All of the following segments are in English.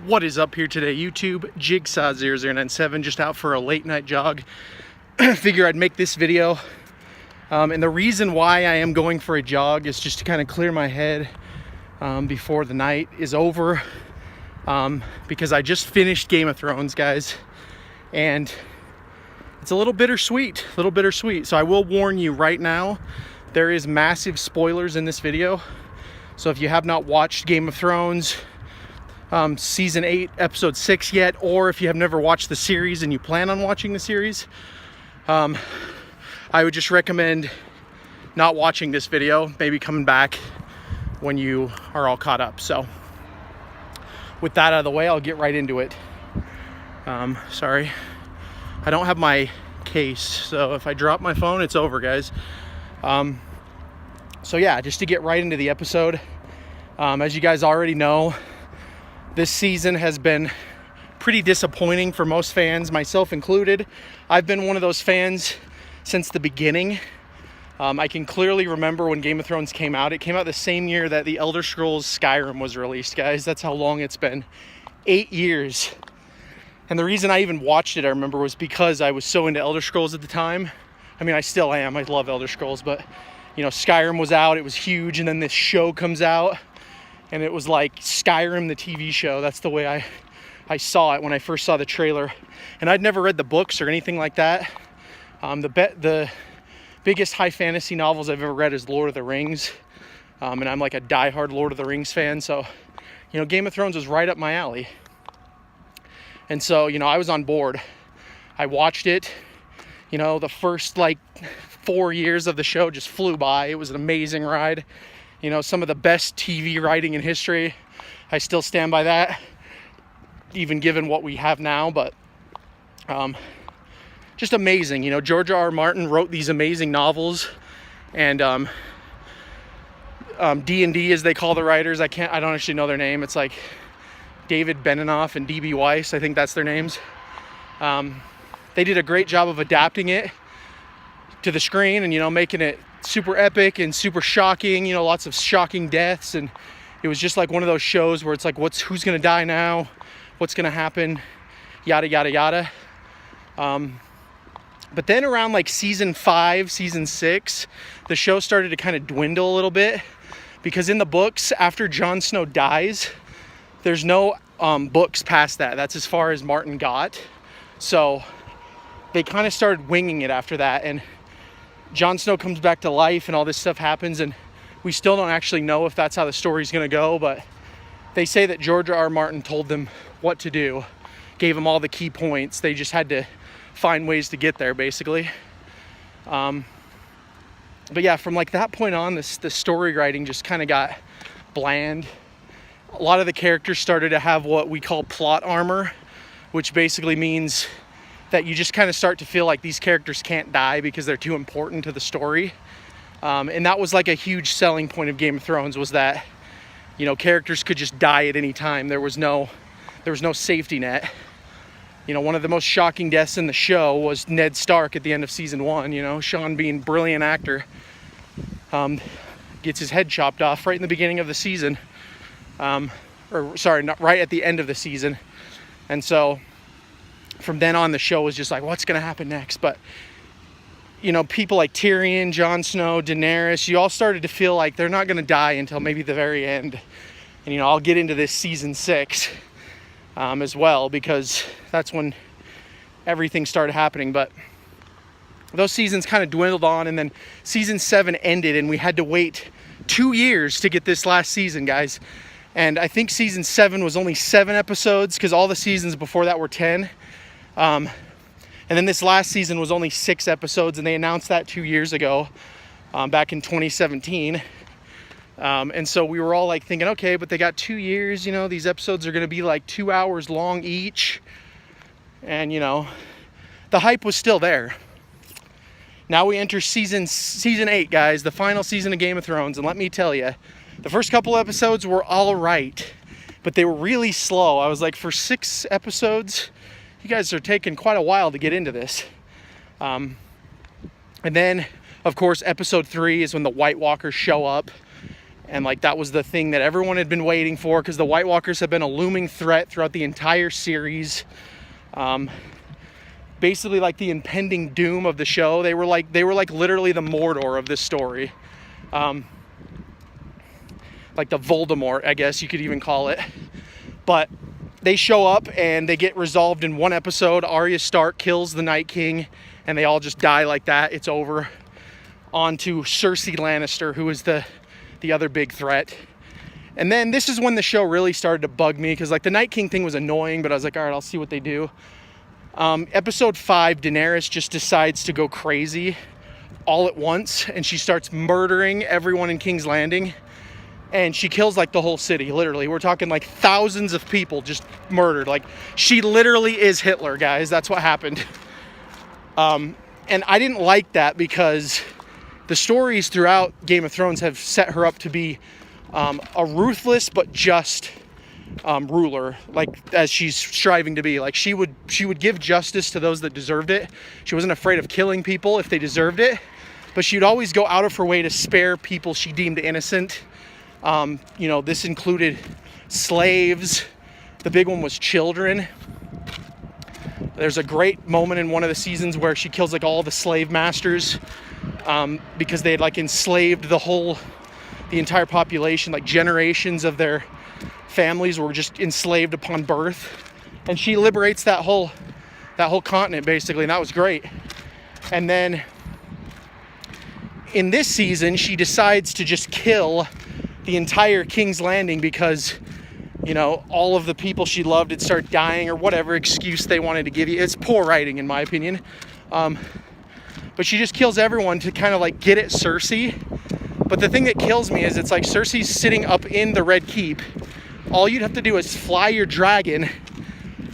What is up here today, YouTube? Jigsaw0097, just out for a late night jog. Figure I'd make this video. And the reason why I am going for a jog is just to kind of clear my head before the night is over. Because I just finished Game of Thrones, guys. And it's a little bittersweet, So I will warn you right now, there is massive spoilers in this video. So if you have not watched Game of Thrones, season 8 episode 6 yet, or if you have never watched the series and you plan on watching the series, I would just recommend not watching this video, maybe coming back when you are all caught up. So with that out of the way, I'll get right into it. Sorry, I don't have my case, so if I drop my phone, it's over, guys. So yeah, just to get right into the episode, as you guys already know, this season has been pretty disappointing for most fans, myself included. I've been one of those fans since the beginning. I can clearly remember when Game of Thrones came out. It came out the same year that the Elder Scrolls Skyrim was released, guys. That's how long it's been. 8 years. And the reason I even watched it, I remember, was because I was so into Elder Scrolls at the time. I mean, I still am. I love Elder Scrolls, but, you know, Skyrim was out. It was huge. And then this show comes out. And it was like Skyrim, the TV show. That's the way I saw it when I first saw the trailer. And I'd never read the books or anything like that. The biggest high fantasy novels I've ever read is Lord of the Rings. And I'm like a diehard Lord of the Rings fan. So, you know, Game of Thrones was right up my alley. And so, you know, I was on board. I watched it. You know, the first like 4 years of the show just flew by. It was an amazing ride. You know, some of the best TV writing in history. I still stand by that, even given what we have now. But just amazing. You know, George R.R. Martin wrote these amazing novels, and D&D, as they call the writers. I don't actually know their name. It's like David Benioff and D.B. Weiss. I think that's their names. They did a great job of adapting it to the screen and, you know, making it super epic and super shocking, you know, lots of shocking deaths. And it was just like one of those shows where it's like, who's gonna die now? What's gonna happen? Yada, yada, yada. But then around like season 5, season 6, the show started to kind of dwindle a little bit, because in the books, after Jon Snow dies, there's no books past that. That's as far as Martin got. So they kind of started winging it after that. And Jon Snow comes back to life and all this stuff happens, and we still don't actually know if that's how the story's going to go, but they say that George R.R. Martin told them what to do, gave them all the key points. They just had to find ways to get there, basically. But yeah, from like that point on, the story writing just kind of got bland. A lot of the characters started to have what we call plot armor, which basically means that you just kind of start to feel like these characters can't die because they're too important to the story. And that was like a huge selling point of Game of Thrones, was that, you know, characters could just die at any time. There was no safety net. You know, one of the most shocking deaths in the show was Ned Stark at the end of season 1. You know, Sean Bean, brilliant actor, gets his head chopped off right in the beginning of the season. Not right at the end of the season. And so from then on, the show was just like, what's going to happen next? But, you know, people like Tyrion, Jon Snow, Daenerys, you all started to feel like they're not going to die until maybe the very end. And, you know, I'll get into this season 6 as well, because that's when everything started happening. But those seasons kind of dwindled on, and then season 7 ended, and we had to wait 2 years to get this last season, guys. And I think season 7 was only 7 episodes, because all the seasons before that were 10. And then this last season was only 6 episodes, and they announced that 2 years ago, back in 2017. And so we were all like thinking, okay, but they got 2 years, you know, these episodes are going to be like 2 hours long each. And, you know, the hype was still there. Now we enter season 8, guys, the final season of Game of Thrones. And let me tell you, the first couple episodes were all right, but they were really slow. I was like, for 6 episodes, you guys are taking quite a while to get into this. And then, of course, episode 3 is when the White Walkers show up. And like that was the thing that everyone had been waiting for, because the White Walkers have been a looming threat throughout the entire series. Basically like the impending doom of the show. They were like literally the Mordor of this story. Like the Voldemort, I guess you could even call it. But they show up and they get resolved in one episode. Arya Stark kills the Night King and they all just die like that. It's over. On to Cersei Lannister, who is the other big threat. And then this is when the show really started to bug me, because like the Night King thing was annoying, but I was like, all right, I'll see what they do. Episode 5, Daenerys just decides to go crazy all at once, and she starts murdering everyone in King's Landing, and she kills like the whole city. Literally, we're talking like thousands of people just murdered. Like, she literally is Hitler, guys. That's what happened. And I didn't like that, because the stories throughout Game of Thrones have set her up to be a ruthless but just ruler, like as she's striving to be. Like she would give justice to those that deserved it. She wasn't afraid of killing people if they deserved it, but she'd always go out of her way to spare people she deemed innocent. This included slaves. The big one was children. There's a great moment in one of the seasons where she kills like all the slave masters, because they had like enslaved the entire population. Like generations of their families were just enslaved upon birth, and she liberates that whole continent basically, and that was great. And then in this season, she decides to just kill the entire King's Landing because, all of the people she loved had started dying, or whatever excuse they wanted to give you. It's poor writing, in my opinion. But she just kills everyone to kind of like get at Cersei. But the thing that kills me is it's like Cersei's sitting up in the Red Keep. All you'd have to do is fly your dragon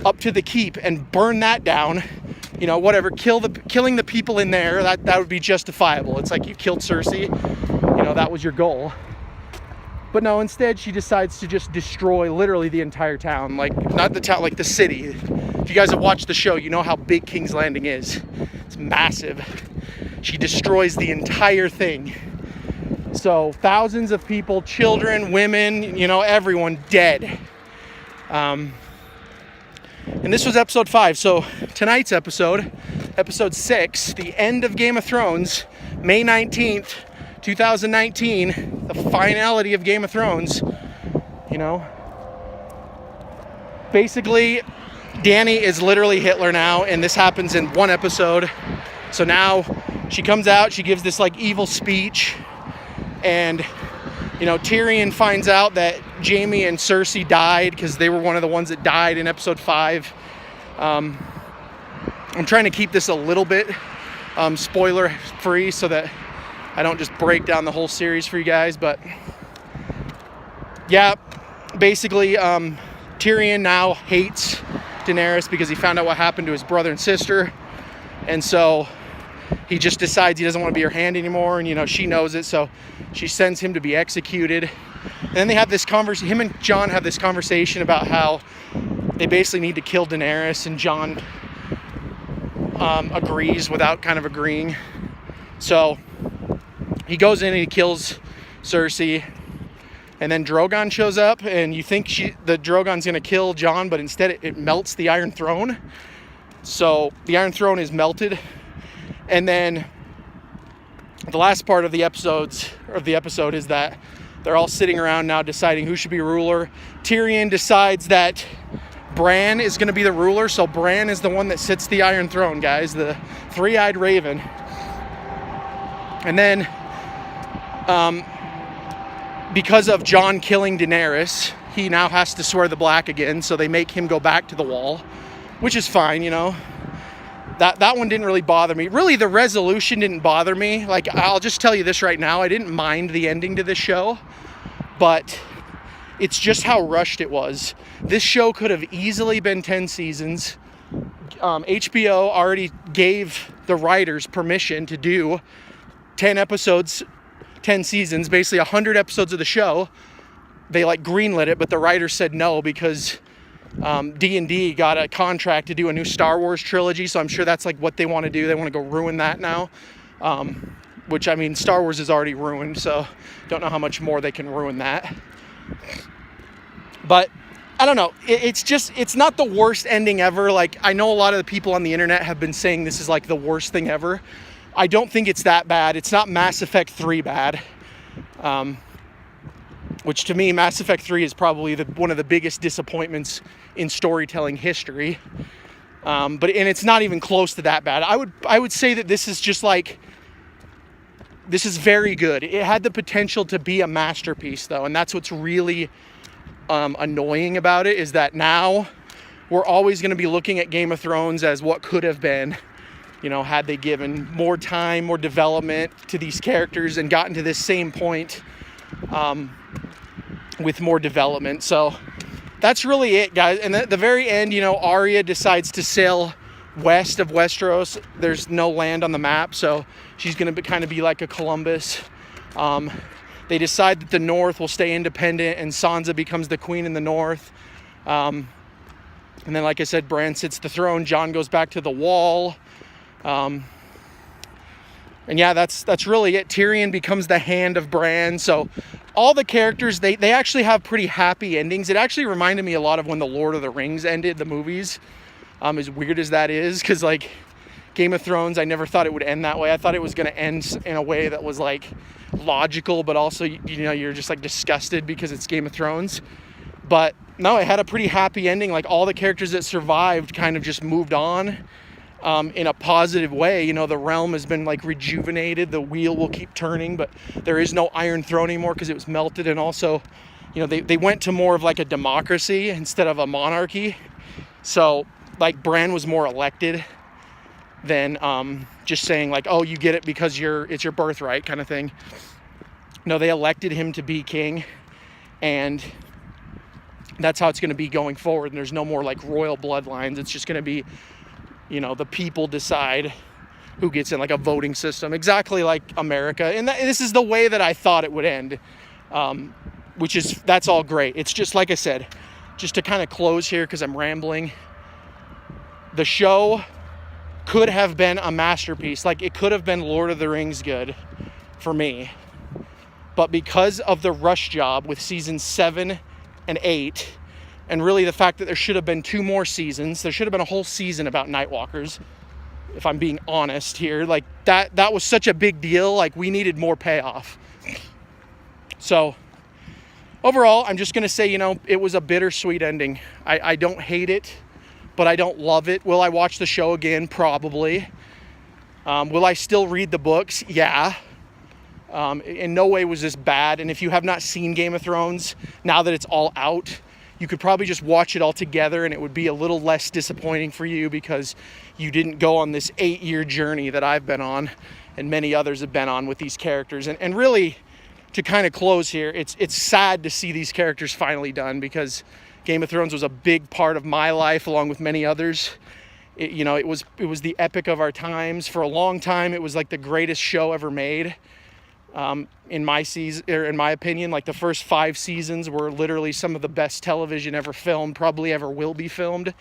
up to the keep and burn that down. Whatever, killing the people in there, that would be justifiable. It's like you killed Cersei, that was your goal. But no, instead she decides to just destroy literally the entire town. Like, not the town, like the city. If you guys have watched the show, you know how big King's Landing is. It's massive. She destroys the entire thing. So thousands of people, children, women, everyone dead. And this was episode 5. So tonight's episode 6, the end of Game of Thrones, May 19th, 2019, the finality of Game of Thrones. Basically, Dany is literally Hitler now, and this happens in one episode. So now she comes out, she gives this like evil speech, and Tyrion finds out that Jaime and Cersei died, because they were one of the ones that died in episode 5. I'm trying to keep this a little bit spoiler free so that I don't just break down the whole series for you guys. But yeah, basically Tyrion now hates Daenerys because he found out what happened to his brother and sister, and so he just decides he doesn't want to be her hand anymore, and she knows it, so she sends him to be executed. And then they have this conversation, him and Jon have this conversation about how they basically need to kill Daenerys, and Jon agrees without kind of agreeing. So he goes in and he kills Cersei, and then Drogon shows up, and you think the Drogon's going to kill Jon, but instead it melts the Iron Throne. So the Iron Throne is melted. And then the last part of the episode is that they're all sitting around now deciding who should be ruler. Tyrion decides that Bran is going to be the ruler, so Bran is the one that sits the Iron Throne, guys, the three-eyed raven. And then because of Jon killing Daenerys, he now has to swear the black again, so they make him go back to the wall, which is fine, That one didn't really bother me. Really, the resolution didn't bother me. Like, I'll just tell you this right now. I didn't mind the ending to this show, but it's just how rushed it was. This show could have easily been 10 seasons. HBO already gave the writers permission to do 10 episodes, 10 seasons, basically 100 episodes of the show. They greenlit it, but the writers said no because D&D got a contract to do a new Star Wars trilogy, so I'm sure that's what they want to do. They want to go ruin that now. which, I mean, Star Wars is already ruined, so don't know how much more they can ruin that. But I don't know. It's not the worst ending ever. Like, I know a lot of the people on the internet have been saying this is like the worst thing ever. I don't think it's that bad. It's not Mass Effect 3 bad. Which to me, Mass Effect 3 is probably one of the biggest disappointments in storytelling history. And it's not even close to that bad. I would say that this is just like, this is very good. It had the potential to be a masterpiece, though, and that's what's really annoying about it, is that now we're always going to be looking at Game of Thrones as what could have been, you know, had they given more time, more development to these characters and gotten to this same point with more development. So that's really it, guys. And at the very end, you know, Arya decides to sail west of Westeros. There's no land on the map, so she's going to kind of be like a Columbus. They decide that the North will stay independent, and Sansa becomes the queen in the North. And then, like I said, Bran sits the throne. Jon goes back to the Wall. And yeah, that's really it. Tyrion becomes the Hand of Bran. So all the characters, they actually have pretty happy endings. It actually reminded me a lot of when the Lord of the Rings ended, the movies. As weird as that is, because like Game of Thrones, I never thought it would end that way. I thought it was going to end in a way that was like logical, but also, you know, you're just like disgusted because it's Game of Thrones. But no, it had a pretty happy ending. Like, all the characters that survived kind of just moved on in a positive way. You know, the realm has been like rejuvenated. The wheel will keep turning, but there is no Iron Throne anymore because it was melted. And also, you know, they went to more of like a democracy instead of a monarchy. So like Bran was more elected than just saying like, oh, you get it because it's your birthright kind of thing. No, they elected him to be king, and that's how it's going to be going forward. And there's no more like royal bloodlines. It's just going to be, you know, the people decide who gets in, like a voting system, exactly like America. And this is the way that I thought it would end, that's all great. It's just, like I said, just to kind of close here, because I'm rambling, the show could have been a masterpiece. Like, it could have been Lord of the Rings good for me. But because of the rush job with seasons 7 and 8, and really the fact that there should have been 2 more seasons, there should have been a whole season about Nightwalkers, if I'm being honest here. Like, that was such a big deal. Like, we needed more payoff. So overall, I'm just going to say, you know, it was a bittersweet ending. I don't hate it, but I don't love it. Will I watch the show again? Probably. Will I still read the books? Yeah. In no way was this bad. And if you have not seen Game of Thrones, now that it's all out, you could probably just watch it all together, and it would be a little less disappointing for you because you didn't go on this 8-year journey that I've been on and many others have been on with these characters. And really, to kind of close here, it's sad to see these characters finally done, because Game of Thrones was a big part of my life along with many others. It was the epic of our times. For a long time, it was like the greatest show ever made. In my opinion, like the first 5 seasons were literally some of the best television ever filmed, probably ever will be filmed.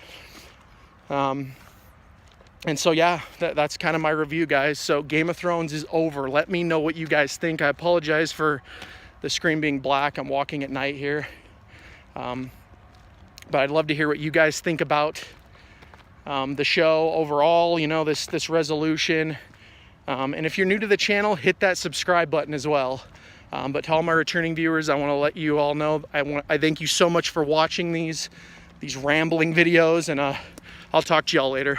And so, yeah, that's kind of my review, guys. So Game of Thrones is over. Let me know what you guys think. I apologize for the screen being black. I'm walking at night here. But I'd love to hear what you guys think about the show overall, you know, this resolution. And if you're new to the channel, hit that subscribe button as well. But to all my returning viewers, I want to let you all know I thank you so much for watching these rambling videos, and I'll talk to y'all later.